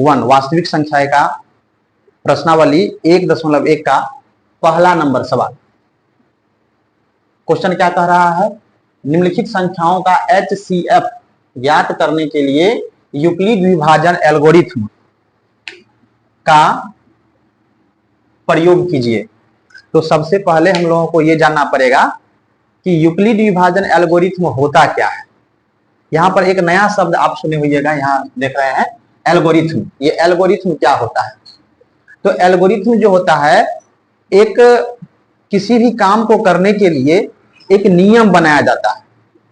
1 वास्तविक संख्या का प्रश्नावली 1.1 का पहला नंबर सवाल। क्वेश्चन क्या कह रहा है, निम्नलिखित संख्याओं का HCF ज्ञात करने के लिए यूक्लिड विभाजन एल्गोरिथ्म का प्रयोग कीजिए। तो सबसे पहले हम लोगों को यह जानना पड़ेगा कि यूक्लिड विभाजन एल्गोरिथ्म होता क्या है। यहां पर एक नया शब्द आप सुने होइएगा, यहां देख रहे हैं एल्गोरिथ्म। ये एल्गोरिथ्म क्या होता है? तो एल्गोरिथ्म जो होता है, एक किसी भी काम को करने के लिए एक नियम बनाया जाता है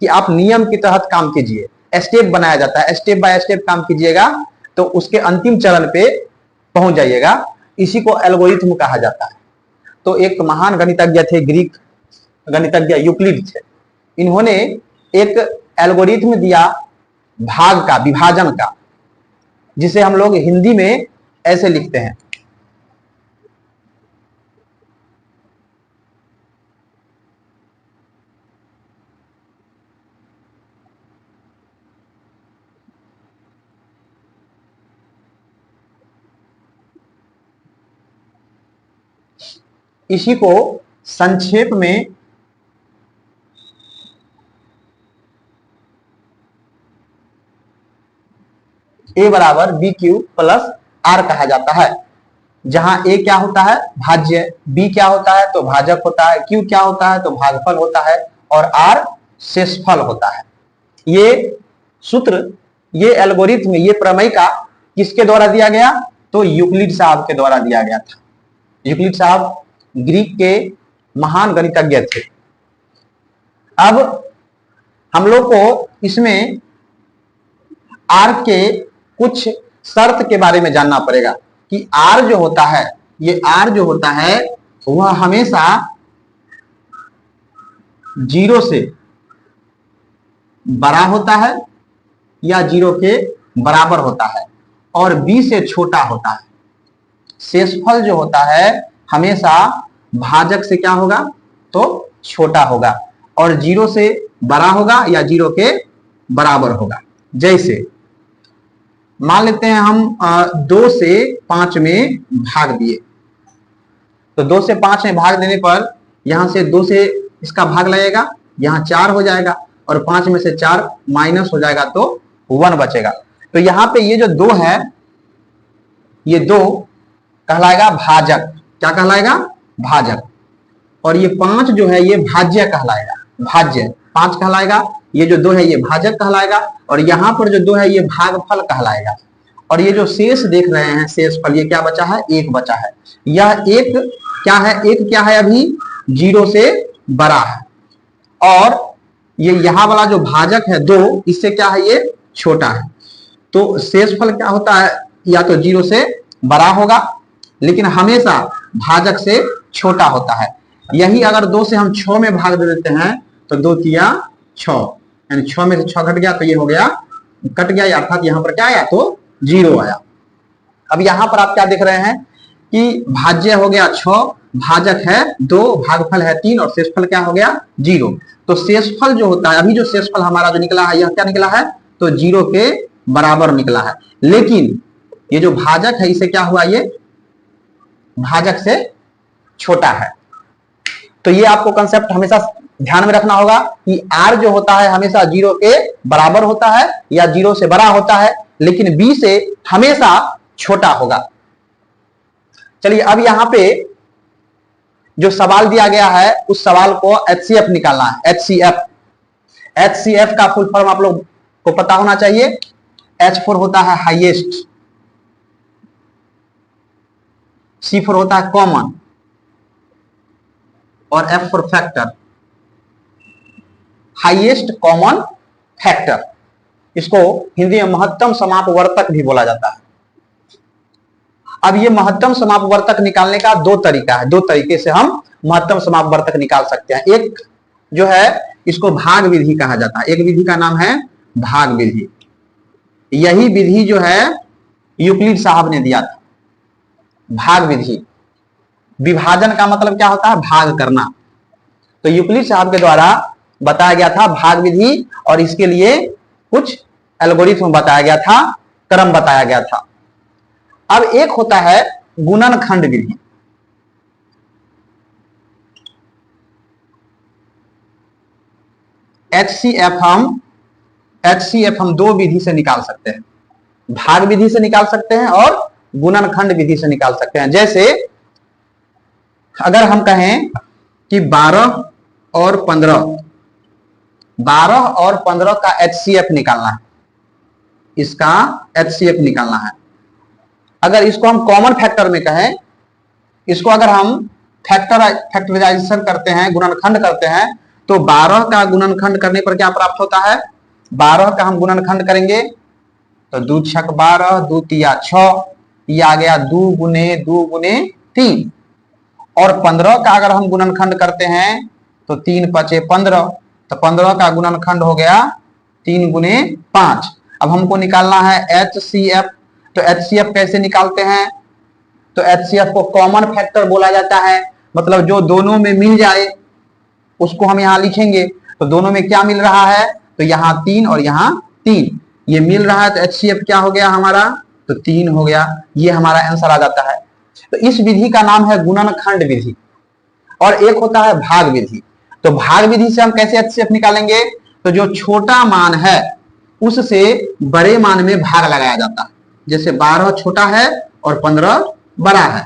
कि आप नियम के तहत काम कीजिए, स्टेप बनाया जाता है, स्टेप बाय स्टेप काम कीजिएगा तो उसके अंतिम चरण पे पहुंच जाइएगा। इसी को एल्गोरिथ्म कहा जाता है। तो एक महान गणितज्ञ थे, ग्रीक गणितज्ञ यूक्लिड थे। इन्होंने एक एल्गोरिथ्म दिया भाग का, विभाजन का, जिसे हम लोग हिंदी में ऐसे लिखते हैं। इसी को संक्षेप में A बराबर BQ प्लस R कहा जाता है, जहां A क्या होता है, भाज्य, B क्या होता है तो भाजक होता है, Q क्या होता है तो भागफल होता है, और R शेषफल होता है। ये सूत्र, ये एल्गोरिथ्म, ये प्रमेयिका किसके द्वारा दिया गया? तो यूक्लिड साहब के द्वारा दिया गया था। यूक्लिड साहब ग्रीक के महान गणितज्ञ थे। अब हम लोग को इसमें R के कुछ शर्त के बारे में जानना पड़ेगा कि R जो होता है, ये R जो होता है वह हमेशा 0 से बड़ा होता है या 0 के बराबर होता है, और B से छोटा होता है। शेषफल जो होता है हमेशा भाजक से क्या होगा तो छोटा होगा, और 0 से बड़ा होगा या 0 के बराबर होगा। जैसे मान लेते हैं हम 2 से 5 में भाग दिए, तो 2 से 5 में भाग देने पर यहां से 2 से इसका भाग लगेगा, यहां 4 हो जाएगा, और 5 में से 4 माइनस हो जाएगा तो 1 बचेगा। तो यहां पे ये जो 2 है, ये 2 कहलाएगा भाजक। क्या कहलाएगा? भाजक। और ये 5 जो है ये भाज्य कहलाएगा, भाज्य 5 कहलाएगा। ये जो 2 है ये भाजक कहलाएगा, और यहां पर जो 2 है ये भागफल कहलाएगा। और ये जो शेष देख रहे हैं शेषफल, ये क्या बचा है? 1 बचा है। यह 1 क्या है? 1 क्या है? अभी 0 से बड़ा है। और ये यहां वाला जो भाजक है 2, इससे क्या है? ये छोटा है। तो शेषफल क्या होता है? या तो 0 से बड़ा होगा, लेकिन हमेशा भाजक से छोटा होता है। यही अगर 2 से हम 6 में भाग दे देते हैं तो 2 तिया 6, यानी 6 में से 6 घट गया तो ये हो गया, कट गया, अर्थात यहां पर क्या आया तो 0 आया। अब यहां पर आप क्या देख रहे हैं कि भाज्य हो गया 6, भाजक है 2, भागफल है 3, और शेषफल क्या हो गया? 0। तो शेषफल जो होता है, अभी जो शेषफल हमारा जो निकला है, यह क्या निकला है? तो 0 के बराबर निकला है। लेकिन ये जो भाजक है इसे क्या हुआ? ये भाजक से छोटा है। तो ये आपको कंसेप्ट हमेशा ध्यान में रखना होगा कि R जो होता है हमेशा 0 के बराबर होता है या 0 से बड़ा होता है, लेकिन B से हमेशा छोटा होगा। चलिए अब यहां पे जो सवाल दिया गया है उस सवाल को HCF निकालना है। HCF का फुल फॉर्म आप लोग को पता होना चाहिए। H4 होता है हाईएस्ट, C4 होता है कॉमन, और F4 factor, highest common factor. इसको हिंदी में महत्तम समापवर्तक भी बोला जाता है। अब ये महत्तम समापवर्तक निकालने का 2 तरीका है। 2 तरीके से हम महत्तम समापवर्तक निकाल सकते हैं। एक जो है इसको भाग विधि कहा जाता है। एक विधि का नाम है भाग विधि। यही विधि जो है यूक्लिड साहब ने दिया था, भाग विधि। विभाजन का मतलब क्या होता है? भाग करना। तो यूक्लिड साहब के द्वारा बताया गया था भाग विधि, और इसके लिए कुछ एल्गोरिथम बताया गया था, क्रम बताया गया था। अब एक होता है गुणनखंड विधि। HCF हम दो विधि से निकाल सकते हैं, भाग विधि से निकाल सकते हैं और गुणनखंड विधि से निकाल सकते हैं। जैसे अगर हम कहें कि 12 और 15 का HCF निकालना है, इसका HCF निकालना है। अगर इसको हम कॉमन फैक्टर में कहें, इसको अगर हम फैक्टराइजेशन करते हैं, गुणनखंड करते हैं, तो 12 का गुणनखंड करने पर क्या प्राप्त होता है? 12 का हम गुणनखंड करेंगे तो 2 छक 12, 2 तिया 6, ये आ गया 2 गुने 3। और 15 का अगर हम गुणनखंड करते हैं तो 3 पचे 15, तो 15 का गुणनखंड हो गया 3 गुने 5। अब हमको निकालना है HCF। तो HCF कैसे निकालते हैं? तो HCF को कॉमन फैक्टर बोला जाता है, मतलब जो दोनों में मिल जाए उसको हम यहां लिखेंगे। तो दोनों में क्या मिल रहा है? तो यहाँ 3 और यहाँ 3 ये मिल रहा है, तो HCF क्या हो गया हमारा? तो 3 हो गया। ये हमारा आंसर आ जाता है। तो इस विधि का नाम है गुणनखंड विधि। और एक होता है भाग विधि। तो भाग विधि से हम कैसे HCF निकालेंगे? तो जो छोटा मान है उससे बड़े मान में भाग लगाया जाता है। जैसे 12 छोटा है और 15 बड़ा है।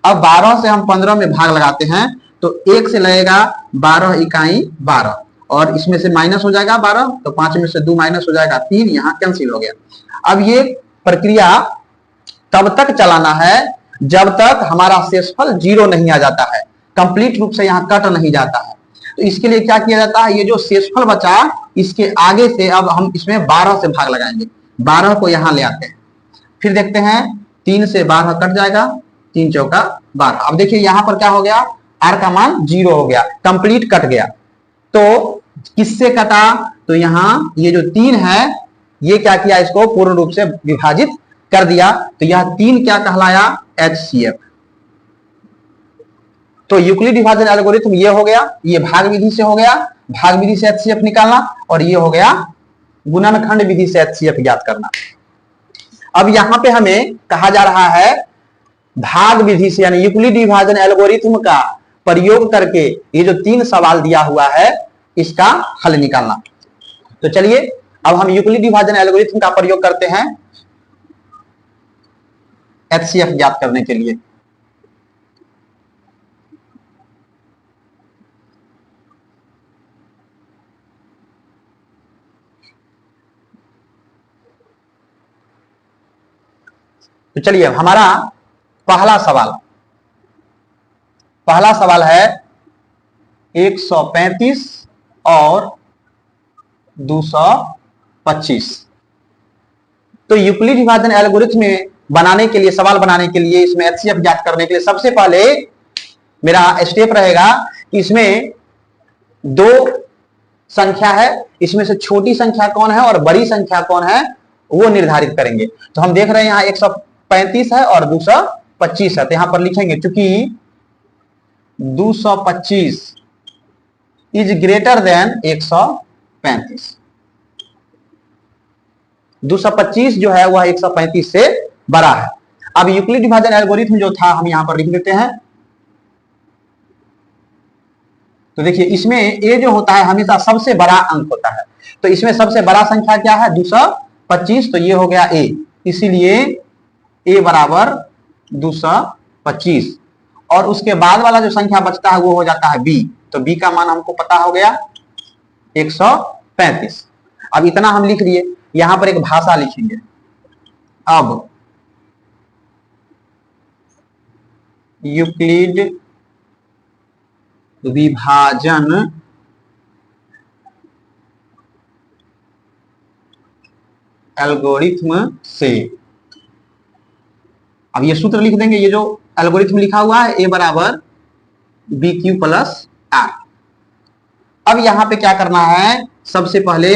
अब 12 से हम 15 में भाग लगाते हैं तो 1 से लगेगा 12 इकाई 12, और इसमें से माइनस हो जाएगा 12, तो 5 में से 2 माइनस हो जाएगा 3, यहाँ कैंसिल हो गया। अब ये प्रक्रिया तब तक चलाना है जब तक हमारा शेषफल 0 नहीं आ जाता है, कंप्लीट रूप से यहाँ कट नहीं जाता है। तो इसके लिए क्या किया जाता है? ये जो शेषफल बचा इसके आगे से अब हम इसमें 12 से भाग लगाएंगे। 12 को यहाँ ले आते हैं, फिर देखते हैं 3 से 12 कट जाएगा, 3 चौका 12। अब देखिए यहाँ पर क्या हो गया? R का मान 0 हो गया, कंप्लीट कट गया। तो किससे कटा? तो यहाँ ये जो 3 है ये क्या किया? इसको पूर्ण रूप से विभाजित कर दिया। तो यह 3 क्या कहलाया? HCF। तो यूक्लिड विभाजन एल्गोरिथम ये हो गया, ये भाग विधि से हो गया, भाग विधि से HCF निकालना, और ये हो गया गुणनखंड विधि से HCF ज्ञात करना। अब यहां पे हमें कहा जा रहा है भाग विधि से यानी यूक्लिड विभाजन एल्गोरिथम का प्रयोग करके ये जो 3 सवाल दिया हुआ है इसका हल निकालना। तो चलिए अब हम यूक्लिड विभाजन एल्गोरिथम का प्रयोग करते हैं HCF ज्ञात करने के लिए। तो चलिए हमारा पहला सवाल है 135 और 225। तो यूक्लिड विभाजन एल्गोरिथम में बनाने के लिए, सवाल बनाने के लिए, इसमें HCF ज्ञात करने के लिए सबसे पहले मेरा स्टेप रहेगा कि इसमें 2 संख्या है, इसमें से छोटी संख्या कौन है और बड़ी संख्या कौन है वो निर्धारित करेंगे। तो हम देख रहे हैं यहाँ 135 है और 225 है, तो यहां पर लिखेंगे चूंकि 225 इज ग्रेटर देन 135। 225 जो है वह 135 से बड़ा है। अब यूक्लिड विभाजन एल्गोरिथम जो था हम यहां पर लिख देते हैं। तो देखिए इसमें ए जो होता है हमेशा सबसे बड़ा अंक होता है, तो इसमें सबसे बड़ा संख्या क्या है? 225, तो ये हो गया ए, इसीलिए ए बराबर 225। और उसके बाद वाला जो संख्या बचता है वो हो जाता है बी, तो बी का मान हमको पता हो गया 135। अब इतना हम लिख लिए, यहां पर एक भाषा लिखेंगे। अब यूक्लिड विभाजन एल्गोरिथम से, अब ये सूत्र लिख देंगे। ये जो एल्गोरिथम लिखा हुआ है ए बराबर बी क्यू प्लस आर। अब यहां पे क्या करना है? सबसे पहले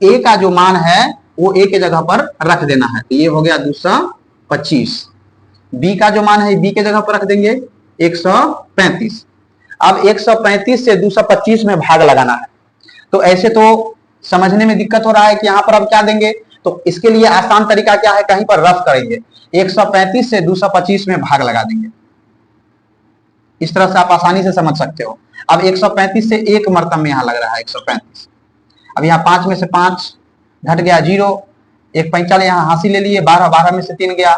ए का जो मान है वो ए के जगह पर रख देना है, तो ये हो गया 225। बी का जो मान है बी के जगह पर रख देंगे 135। अब 135 से 225 में भाग लगाना है, तो ऐसे तो समझने में दिक्कत हो रहा है कि यहां पर अब क्या देंगे? तो इसके लिए आसान तरीका क्या है, कहीं पर रफ करेंगे, 135 से 225 में भाग लगा देंगे। इस तरह से आप आसानी से समझ सकते हो। अब 135 से एक मरतब में यहां लग रहा है 135। अब यहाँ 5 में से 5 घट गया 0, एक 45 यहाँ हासिल ले लिए, 12 में से 3 गया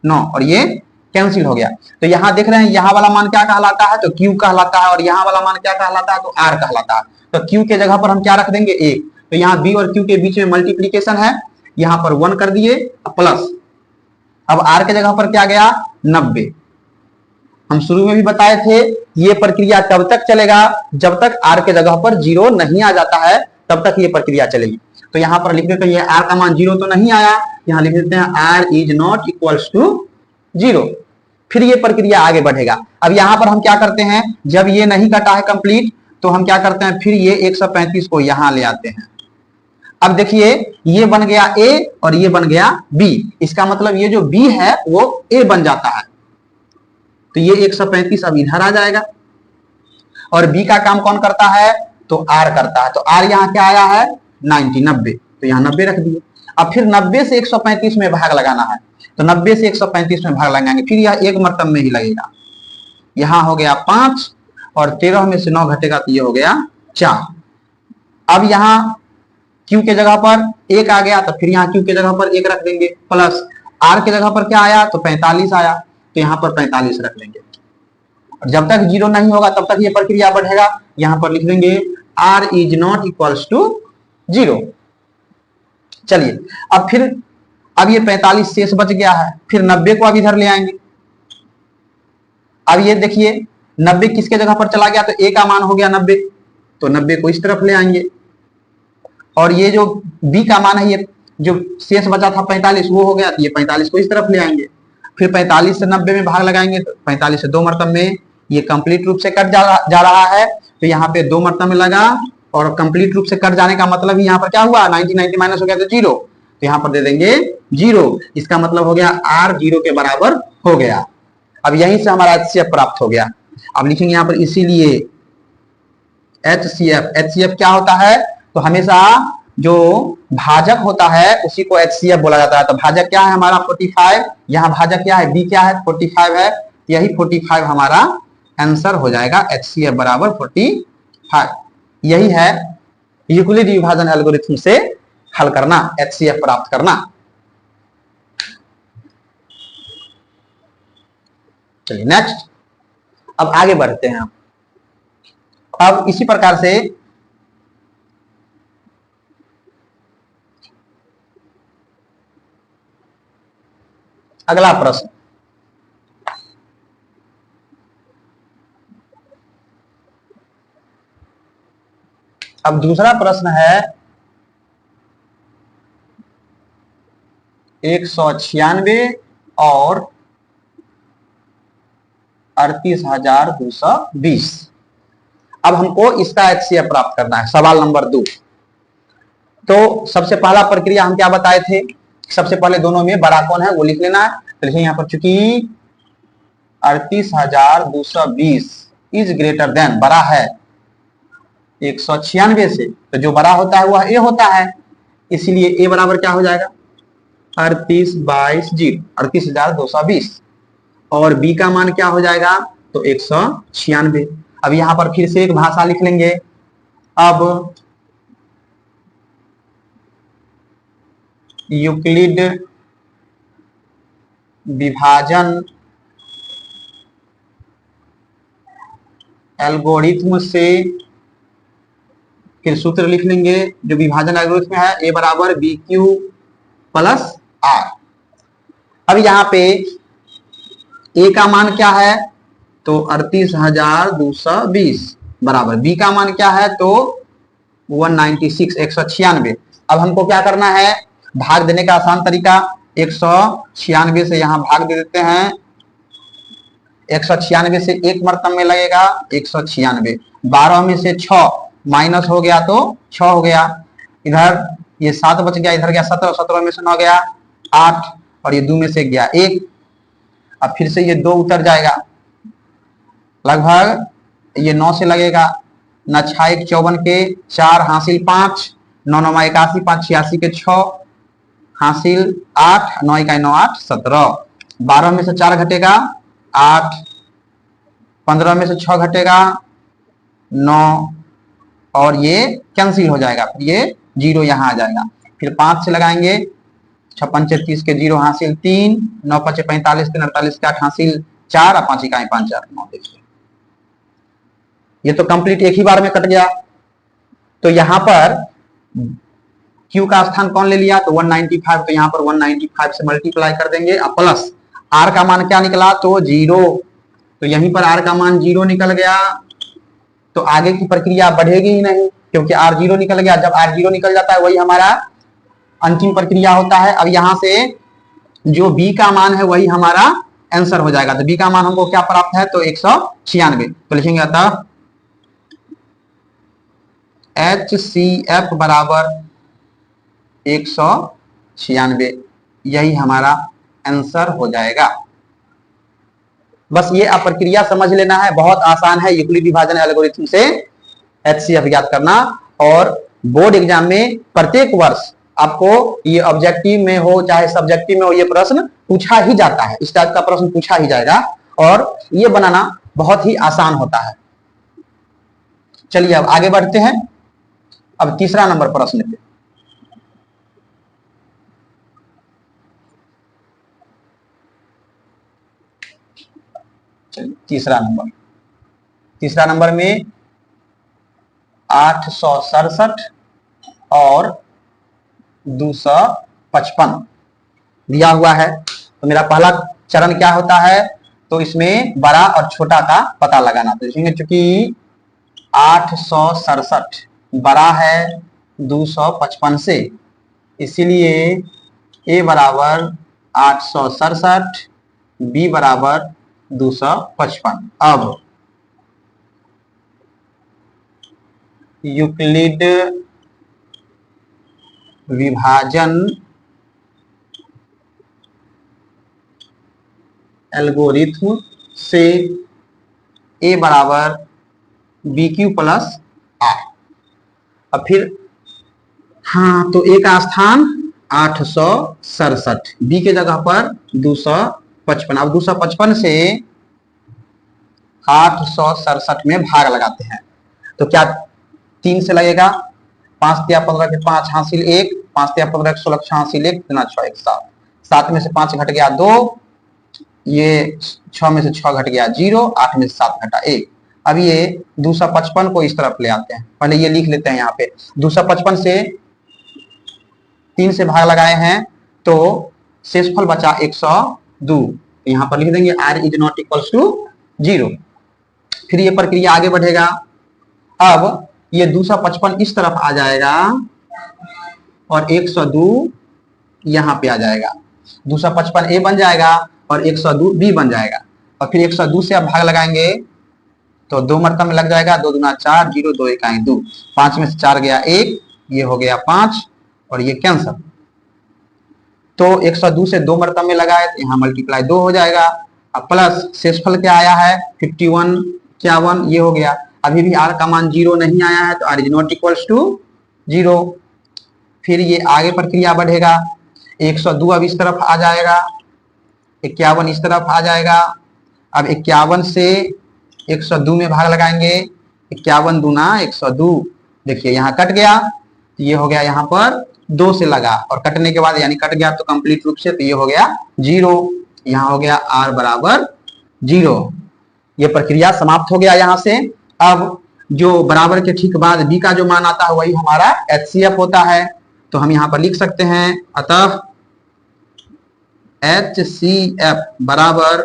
9 और ये कैंसिल हो गया। तो यहाँ देख रहे हैं यहाँ वाला मान क्या कहलाता है, तो Q कहलाता है, और यहाँ वाला मान क्या कहलाता है, तो R कहलाता है। तो Q के जगह पर हम क्या रख देंगे 1। तो यहाँ B और Q के बीच में मल्टीप्लीकेशन है, यहाँ पर 1 कर दिए प्लस, अब R के जगह पर क्या गया 90। हम शुरू में भी बताए थे ये प्रक्रिया तब तक चलेगा जब तक R के जगह पर 0 नहीं आ जाता है, तब तक ये प्रक्रिया चलेगी। तो यहाँ पर लिख देते हैं R का मान 0 तो नहीं आया, यहाँ लिख देते हैं R is not equals to 0। फिर ये प्रक्रिया आगे बढ़ेगा। अब यहाँ पर हम क्या करते हैं, जब ये नहीं कटा है कंप्लीट, तो हम क्या करते हैं, फिर ये 135 को यहां ले आते हैं। अब देखिए ये बन गया A और ये बन गया B, इसका मतलब ये जो B है वो A बन जाता है। तो ये 135 अब इधर आ जाएगा, और B का काम कौन करता है, तो R करता है। तो R यहाँ क्या आया है 90, तो यहाँ 90 रख दिए। अब फिर 90 से 135 में भाग लगाना है, तो 90 से 135 में भाग लगाएंगे, फिर यह एक मरतब में ही लगेगा। यहां हो गया 5 और 13 में से 9 घटेगा तो ये हो गया 4। अब यहाँ Q के जगह पर 1 आ गया, तो फिर यहाँ Q के जगह पर 1 रख देंगे प्लस R के जगह पर क्या आया, तो 45 आया, तो यहाँ पर 45 रख लेंगे। और जब तक 0 नहीं होगा तब तक ये प्रक्रिया बढ़ेगा। यहाँ पर लिख देंगे R is not equals to 0। चलिए अब फिर अब ये 45 शेष बच गया है, फिर 90 को अब इधर ले आएंगे। अब ये देखिए 90 किसके जगह पर चला गया, तो A का मान हो गया 90, तो 90 को इस तरफ ले आएंगे। और ये जो B का मान है, ये जो शेष बचा था 45 वो हो गया, तो ये 45 को इस तरफ ले आएंगे। फिर 45 से 90 में भाग लगाएंगे, तो 45 से 2 मरतब में ये कंप्लीट रूप से कट जा रहा है, तो यहाँ पे 2 मरतब में लगा, और कंप्लीट रूप से कट जाने का मतलब ही यहाँ पर क्या हुआ 90 माइनस हो गया तो 0, तो यहाँ पर दे देंगे 0। इसका मतलब हो गया R 0 के बराबर हो गया। अब यहीं से हमारा HCF प्राप्त हो गया। अब लिखेंगे यहाँ पर इसीलिए HCF क्या होता है, तो हमेशा जो भाजक होता है उसी को HCF बोला जाता है। तो भाजक क्या है हमारा 45, यहाँ भाजक क्या है B क्या है 45 है, यही 45 हमारा आंसर हो जाएगा। HCF बराबर 45, यही है यूक्लिड विभाजन एल्गोरिथम से हल करना, HCF प्राप्त करना। चलिए नेक्स्ट, अब आगे बढ़ते हैं। अब इसी प्रकार से अगला प्रश्न, अब दूसरा प्रश्न है 196 और 38,220। अब हमको इसका HCF प्राप्त करना है, सवाल नंबर 2। तो सबसे पहला प्रक्रिया हम क्या बताए थे, सबसे पहले दोनों में बड़ा कौन है वो लिख लेना है। तो लिखिए यहाँ पर चूंकि 38,220 इज ग्रेटर देन, बड़ा है 196 से, तो जो बड़ा होता है वह A होता है, इसलिए A बराबर क्या हो जाएगा 38,220, और B का मान क्या हो जाएगा तो 196। अब यहां पर फिर से एक भाषा लिख लेंगे। अब यूक्लिड विभाजन एल्गोरिथम से फिर सूत्र लिख लेंगे, जो विभाजन एल्गोरिथम है A बराबर BQ प्लस R। अब यहाँ पे A का मान क्या है तो 38,220 बराबर, B का मान क्या है तो 196। अब हमको क्या करना है, भाग देने का आसान तरीका, 196 से यहां भाग दे देते हैं। 196 से एक मरतब में लगेगा 196, 12 में से 6 माइनस हो गया तो 6 हो गया, इधर ये 7 बच गया, इधर गया 17, 17 में से 9 गया 8, और ये 2 में से गया 1। अब फिर से ये 2 उतर जाएगा, लगभग ये 9 से लगेगा, 9 6 1 54 के 4 हासिल 5, 9 9 81, 5 86 के 6, हासिल 8, 9 इकाई 9 8 17, 12 में से 4 घटेगा 8, 15 में से 6 घटेगा 9, और ये कैंसिल हो जाएगा, फिर ये 0 यहाँ आ जाएगा। फिर 5 से लगाएंगे, 6 5 30 के 0 हासिल 3, 9 5 45 3 48 के 8 हासिल 4, और 5 इकाई 5 4 9। देखिए ये तो कंप्लीट एक ही बार में कट गया। तो यहां पर Q का स्थान कौन ले लिया, तो 195, तो यहां पर 195 से मल्टीप्लाई कर देंगे, अब प्लस R का मान क्या निकला, तो 0, तो यहीं पर R का मान 0 निकल गया। तो आगे की प्रक्रिया बढ़ेगी ही नहीं, क्योंकि R 0 निकल गया। जब R 0 निकल जाता है वही हमारा अंतिम प्रक्रिया होता है। अब यहां से जो B का मान है वही हमारा आंसर हो जाएगा। तो B का मान हमको क्या प्राप्त है, तो 196। तो लिखेंगे अतः HCF बराबर 196, यही हमारा आंसर हो जाएगा। बस ये आप प्रक्रिया समझ लेना है, बहुत आसान है यूक्लिड विभाजन एल्गोरिथम से HCF ज्ञात करना। और बोर्ड एग्जाम में प्रत्येक वर्ष आपको ये ऑब्जेक्टिव में हो चाहे सब्जेक्टिव में हो, ये प्रश्न पूछा ही जाता है, इस टाइप का प्रश्न पूछा ही जाएगा, और ये बनाना बहुत ही आसान होता है। चलिए अब आगे बढ़ते हैं, अब तीसरा नंबर प्रश्न पे। चलिए तीसरा नंबर में 867 और 255 दिया हुआ है। तो मेरा पहला चरण क्या होता है, तो इसमें बड़ा और छोटा का पता लगाना। तो देखेंगे चूंकि 867 बड़ा है 255 से, इसीलिए A बराबर 867, B बराबर 255। अब यूक्लिड विभाजन एल्गोरिथम से A बराबर BQ प्लस R। अब फिर हाँ, तो A का स्थान 867, B के जगह पर 255। अब 255 से 867 में भाग लगाते हैं, तो क्या 3 से लगेगा, 5 तिया 15 के 5 हासिल 1, 5 तिया 15 के 16 हासिल 1, 3 6 1 7, 7 में से 5 घट गया 2, ये 6 में से 6 घट गया 0, 8 में से 7 घटा 1। अब ये 255 को इस तरफ ले आते हैं, पहले ये लिख लेते हैं। यहाँ पे 255 से 3 से भाग लगाए हैं, तो शेषफल बचा 102, यहाँ पर लिख देंगे R is not equals to 0। फिर ये प्रक्रिया आगे बढ़ेगा। अब ये 255 इस तरफ आ जाएगा और 102 यहाँ पे आ जाएगा, 255 A बन जाएगा और 102 B बन जाएगा। और फिर 102 से आप भाग लगाएंगे तो 2 मरतबा में लग जाएगा, 2 दूना 4, 0 2 इकाई 2, 5 में से 4 गया 1, ये हो गया 5 और ये कैंसर। तो 102 से 2 मरतबा में लगाए तो यहाँ मल्टीप्लाई 2 हो जाएगा। अब प्लस शेषफल क्या आया है 51, 51 ये हो गया। अभी भी R का मान 0 नहीं आया है, तो R is not equals to 0। फिर ये आगे प्रक्रिया बढ़ेगा, 102 अब इस तरफ आ जाएगा, 51 इस तरफ आ जाएगा। अब 51 से 102 में भाग लगाएंगे, 51 दूना 102, देखिए यहाँ कट गया, तो ये हो गया यहाँ पर 2 से लगा और कटने के बाद यानी कट गया तो कंप्लीट रूप से, तो ये हो गया 0, यहाँ हो गया R बराबर 0। ये प्रक्रिया समाप्त हो गया यहाँ से। अब जो बराबर के ठीक बाद B का जो मान आता है वही हमारा HCF होता है, तो हम यहाँ पर लिख सकते हैं अतः HCF बराबर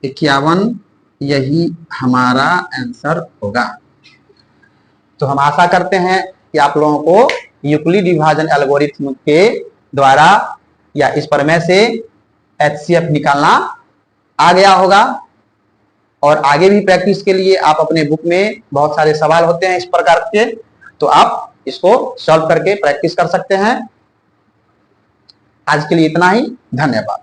51, यही हमारा आंसर होगा। तो हम आशा करते हैं कि आप लोगों को यूक्लिड विभाजन एल्गोरिथम के द्वारा या इस प्रमेय से HCF निकालना आ गया होगा। और आगे भी प्रैक्टिस के लिए आप अपने बुक में बहुत सारे सवाल होते हैं इस प्रकार के, तो आप इसको सॉल्व करके प्रैक्टिस कर सकते हैं। आज के लिए इतना ही, धन्यवाद।